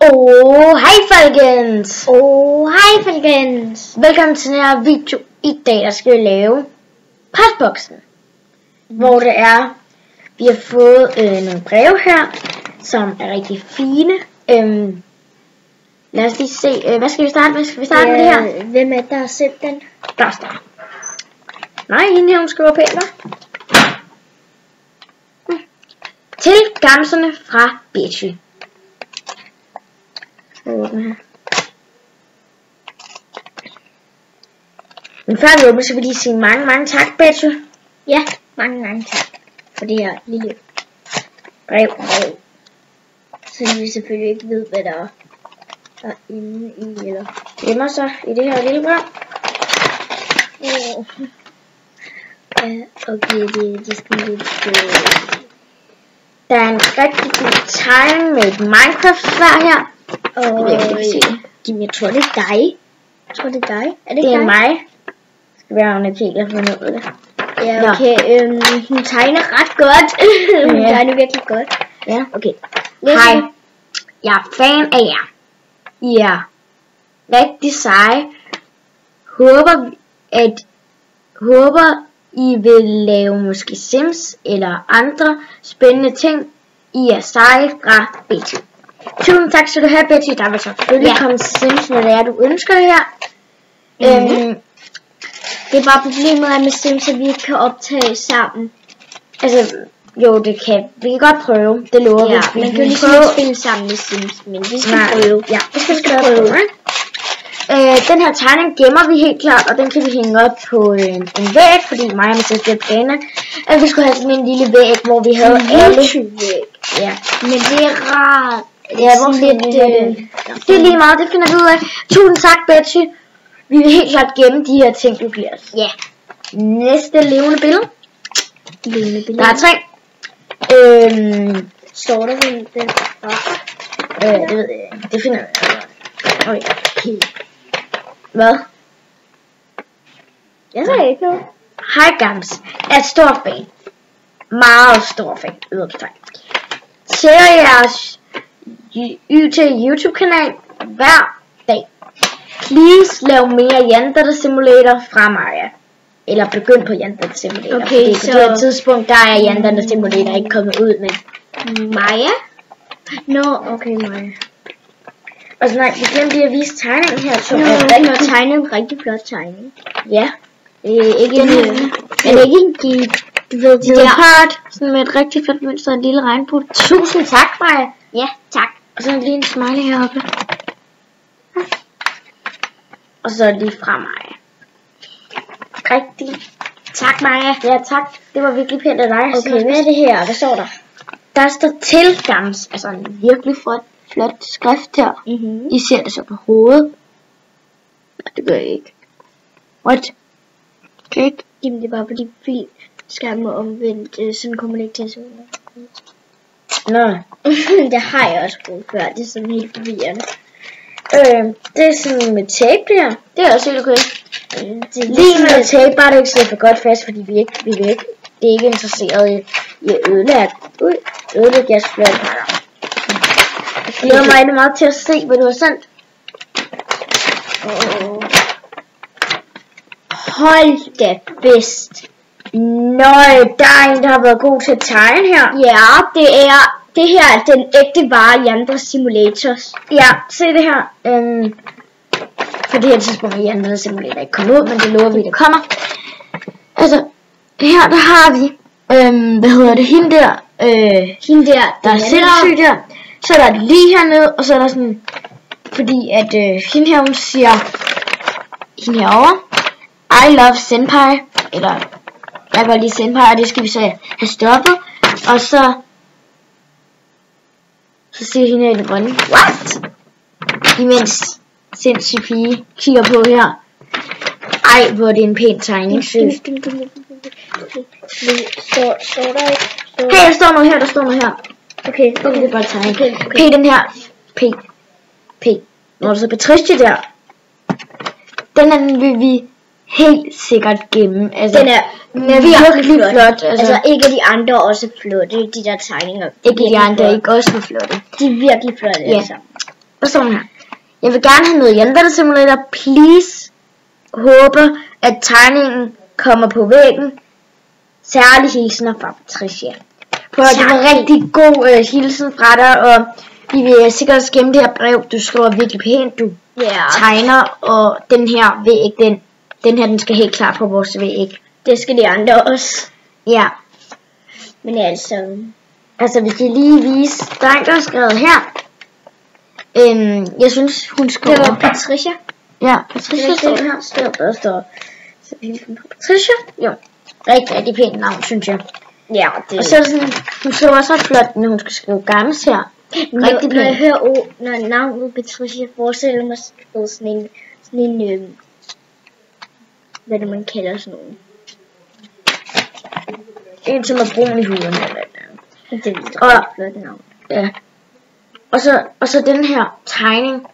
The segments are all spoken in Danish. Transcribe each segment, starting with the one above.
Hej folkens! Hej folkens! Velkommen til den her video. I dag der skal vi lave postboksen, hvor det er, vi har fået nogle breve her, som er rigtig fine. Lad os lige se, hvad skal vi starte med? Skal vi starte med det her? Hvem er der har sendt den? Der er start. Nej, hende her, hun skriver pænt, hva'? Til gamserne fra Betty. Men før vi åbner, så vil jeg sige mange tak, Betty. Ja, mange tak for det her lille brev. Så vi selvfølgelig ikke ved, hvad der er inde i, eller gemmer sig i det her lille brev. Ja, okay, det skal lidt... Der er en rigtig god tegning med et Minecraft-sværd her. Jeg tror, det er dig. Er det er mig. Skal være hun ikke helt at finde ud af det. Ja, okay. Hun tegner ret godt. Hun tegner virkelig godt. Ja. Okay. Hej. Jeg er fan af jer. I er rigtig seje. Håber I vil lave måske Sims eller andre spændende ting. I er seje fra Betty. Tusind tak skal du have, Betty. Der vil selvfølgelig komme Sims, når det er, du ønsker det her. Det er bare problemet med Sims, at vi ikke kan optage sammen. Altså, jo, det kan. Vi kan godt prøve. Det lover vi. Man kan jo ligesom ikke spille sammen med Sims, men vi skal prøve. Ja, vi skal prøve. Den her tegning gemmer vi helt klart, og den kan vi hænge op på en væg, fordi mig og min søster planlagt, at vi skulle have sådan en lille væg, hvor vi havde alle. Ja. Men det er rart. Ja, hvor det er lige meget, det finder vi ud af. Tusind tak, Betty. Vi vil helt klart gemme de her ting, du giver os. Ja. Næste levende billede. Der er 3. Står der den? Det ved jeg ikke. Det finder vi. Okay. Hvad? Jeg sagde ikke noget. Hej Gams. Jeg er stor fan. Meget stor fan. Tjekker jeres YouTube-kanal hver dag. Please lav mere Jandata Simulator fra Maja. Eller begynd på Jandata Simulator. Okay, så på det her tidspunkt, der er Jandata Simulator ikke kommet ud med. Maja? Okay, Maja. Og så nej, vi glemte lige at vise tegningen her. Så den har tegnet en rigtig flot tegning. Ja. Ikke en du ved, det er part, sådan med et rigtig fedt mønster og en lille regnbue. Tusind tak, Maja. Ja, tak. Og så lige en smiley heroppe. Og så lige fra Maja. Rigtig. Tak, Maja. Ja, tak. Det var virkelig pænt af dig. Okay, hvad er det her? Hvad står der? Der står til Gams. Altså en virkelig flot skrift her. I ser det så på hovedet. Nej, det gør jeg ikke. What? Okay. Jamen, det er bare fordi skærmen er omvendt. Sådan kommer det ikke til at se ud. Nå. Det har jeg også prøvet før. Det er sådan helt forvirrende. Det er sådan med tape der. Det er også helt okay. Lige med tape, bare det ikke sidder for godt fast, fordi vi er ikke interesseret i at ødelægge jeres fladpakker. Jeg glæder mig rigtig meget til at se, hvad du har sendt. Hold da bedst. Nøj, der er en, der har været god til at tegne her. Ja, det her er den ægte vare Jandata Simulators. Ja, se det her. På det her tidspunkt er Jandata Simulator ikke kommet ud, men det lover vi, det kommer. Altså, her der har vi, hende der, der er sindssygt der. Så er der lige hernede, og så er der sådan, fordi at hende her, hun siger, hende herovre, I love senpai, eller jeg går lige senpai, og det skal vi så have stoppet, og så siger hende her i den grønne, what? Imens sindssyg pige kigger på her. Ej, hvor er det en pæn tegning. Står der ikke? Hey, der står noget her. Okay, det er bare tegning. P, den her. P. Når der så Patricia der. Den vil vi helt sikkert gemme. Altså, den er virkelig flot. Altså ikke de andre også flotte, de der tegninger. Ikke de andre, ikke også flotte. De er virkelig flotte, ja. Altså. Hvad står her? Jeg vil gerne have noget Yandere Simulator. Please. Håber, at tegningen kommer på væggen. Særlig hilsener fra Patricia. For det var en rigtig god hilsen fra dig, og vi vil sikkert skemme det her brev. Du skriver virkelig pænt, du tegner, og den her væg, den her, den skal helt klart på vores væg. Det skal de andre også. Ja. Men altså hvis de lige vise, der er en, der har skrevet her. Jeg synes, hun skriver... Det var Patricia. Ja, Patricia står her. Der står så hilsen fra Patricia. Jo, rigtig pænt navn, synes jeg. Ja, det... Og så er det sådan, hun skriver også flot, når hun skal skrive Gammes her. Rigtig når jeg hører når navnet Patricia, forestiller mig sådan en hvad det man kalder sådan nogen. En som er brun i huden. Det er et flot navn. Ja. Og så den her tegning.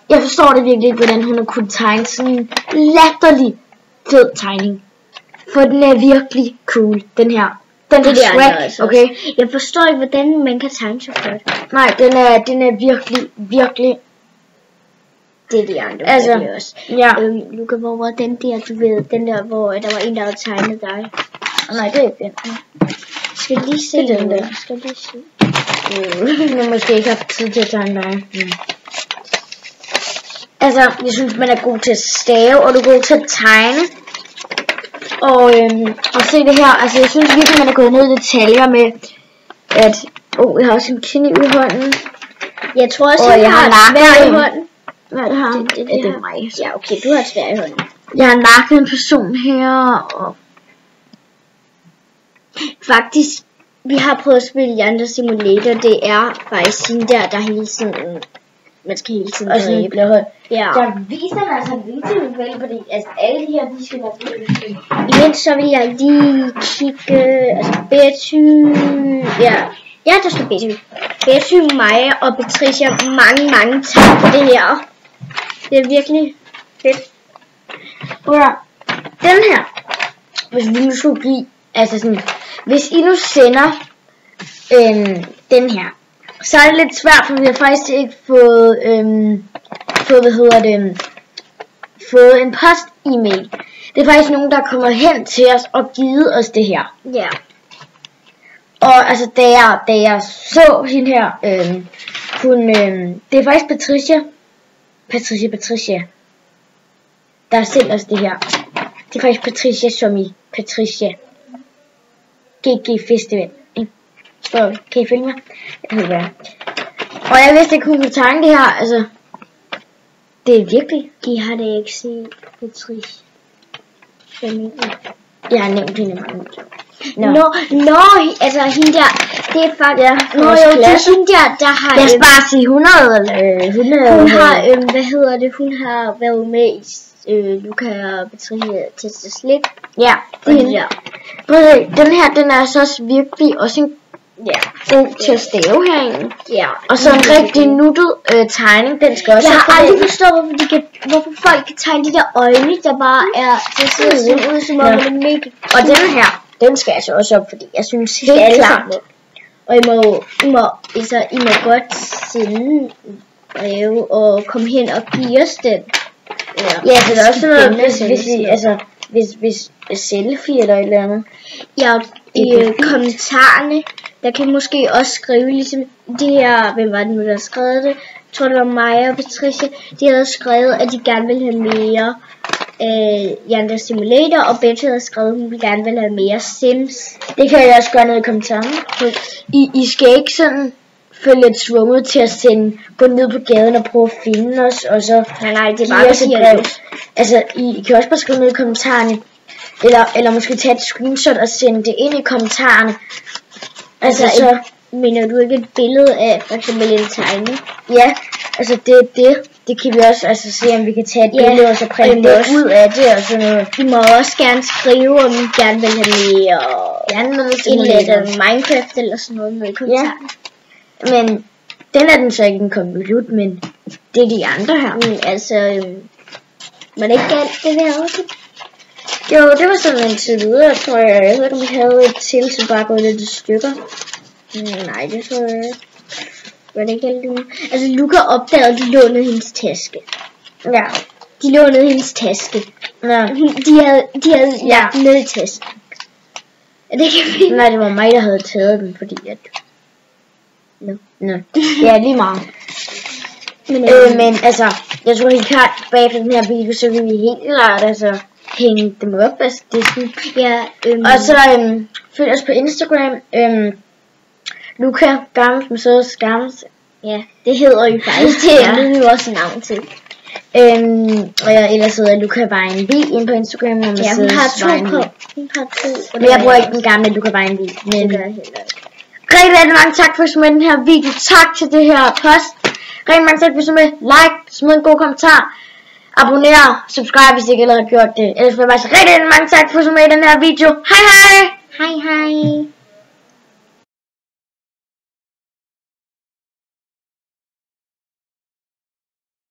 Jeg forstår det virkelig ikke, hvordan hun har kunnet tegne sådan en latterlig fed tegning. For den er virkelig cool, den her. Den er swag, okay? Jeg forstår ikke, hvordan man kan tegne så flot. Nej, den er virkelig. Det er de andre, altså, også. Ja. Luca, hvor var den der, du ved, den der, hvor der var en, der havde tegnet dig. Nej, det er ikke den. Skal lige se den der? Skal lige se. Jeg har måske ikke haft tid til at tegne dig. Altså, jeg synes, man er god til at stave, og du er god til at tegne. Og se det her, altså jeg synes virkelig, man er gået ned i detaljer med, at, jeg har også en kinde i hånden. Jeg tror også, jeg har en svær i hånden. Hvad er det her? Det er mig. Ja, okay, du har et svær i hånden. Jeg har nakket en person her, og... Faktisk, vi har prøvet at spille Yandere Simulator, det er faktisk hende der hele tiden, man skal hele tiden dræbe. Ja. Der viser der altså en video, fordi altså, alle de her, de skal være døde. Imens så vil jeg lige kigge, altså Betty, ja, der står Betty. Betty, Maja og Patricia, mange tak for det her. Det er virkelig fedt. Ja, den her, hvis vi nu skulle give, altså sådan, hvis I nu sender den her, så er det lidt svært, for vi har faktisk ikke fået, fået en post-e-mail. Det er faktisk nogen, der kommer hen til os og givet os det her. Ja. Og altså, da jeg så hende her, det er faktisk Patricia, der har sendt os det her. Det er faktisk Patricia som i Patricia GG Festival. Så kan I følge mig? Og jeg vidste ikke, hun kunne tegne det her, altså. Det er virkelig. De har det ikke set, Patricia. Jeg har nævnt hende mange. Nå, altså hende der, det er faktisk, det er hende der har... Jeg skal bare sige 100, hun har, hun har været med i Luca og Patricia Tester Slik. Ja, det er hende der. Den her, den er så også virkelig også en god til at stave herinde. Ja. Og så en rigtig nuttet tegning, den skal også. Jeg har aldrig forstået, hvorfor folk kan tegne de der øjne, der bare er, det ser ud som om det er mega. Og den her, den skal jeg så også op, fordi jeg synes helt klart. Og I må godt sende breve og komme hen og give os den. Ja, det er også sådan noget, hvis selfie eller et eller andet. Ja, i kommentarerne, der kan måske også skrive ligesom det her, hvem var det nu, der har skrevet det? Jeg tror, det var Maja og Patricia. De havde skrevet, at de gerne ville have mere Yandere Simulator, og Betty havde skrevet, at hun gerne ville have mere Sims. Det kan jeg også gøre ned i kommentarerne. I skal ikke sådan føle lidt svunget til at gå ned på gaden og prøve at finde os, og så nej, det er bare at brev. Altså, I kan også bare skrive ned i kommentarerne, eller måske tage et screenshot og sende det ind i kommentarerne. Altså så mener du ikke et billede af for eksempel en tegning? Ja, altså det kan vi også altså se, om vi kan tage et billede og så printe det ud af det og sådan noget. I må også gerne skrive, om I gerne vil have mere Minecraft eller sådan noget med i kommentarerne. Men den er den så ikke en konvolut, men det er de andre her. Man ikke galt det der også? Jo, det var sådan en tid videre, tror jeg. Jeg ved ikke, om vi havde et til, så bare gået lidt i stykker. Nej, det tror jeg ikke. Var det ikke helt det? Altså Luca opdagede, at de lånede hendes taske. Ja. De lånede hendes taske. Ja. De havde lagt den ned i tasken. Ja, det kan vi. Nej, det var mig, der havde taget den, fordi at... Nå. Ja, lige meget. Men altså, jeg tror helt klart, bagefter den her video, så vil vi helt klart altså hænge dem op, altså det er sådan. Ja, Og så følg os på Instagram, Luca Gammels med søde Gammels. Ja, det hedder jo faktisk, det er jo også navn til. Og jeg ellers hedder Luca Vejnby inde på Instagram, og ja, vi har to. Men jeg bruger ikke den gamle Luca Vejnby. Det gør jeg heller ikke. Rigtig mange tak for at smide den her video. Tak til det her post. Rigtig mange tak for at smide. Like, smid en god kommentar. Abonner, subscribe hvis I ikke allerede har gjort det. Ellers vil jeg bare sige rigtig mange tak for at smide den her video. Hej hej!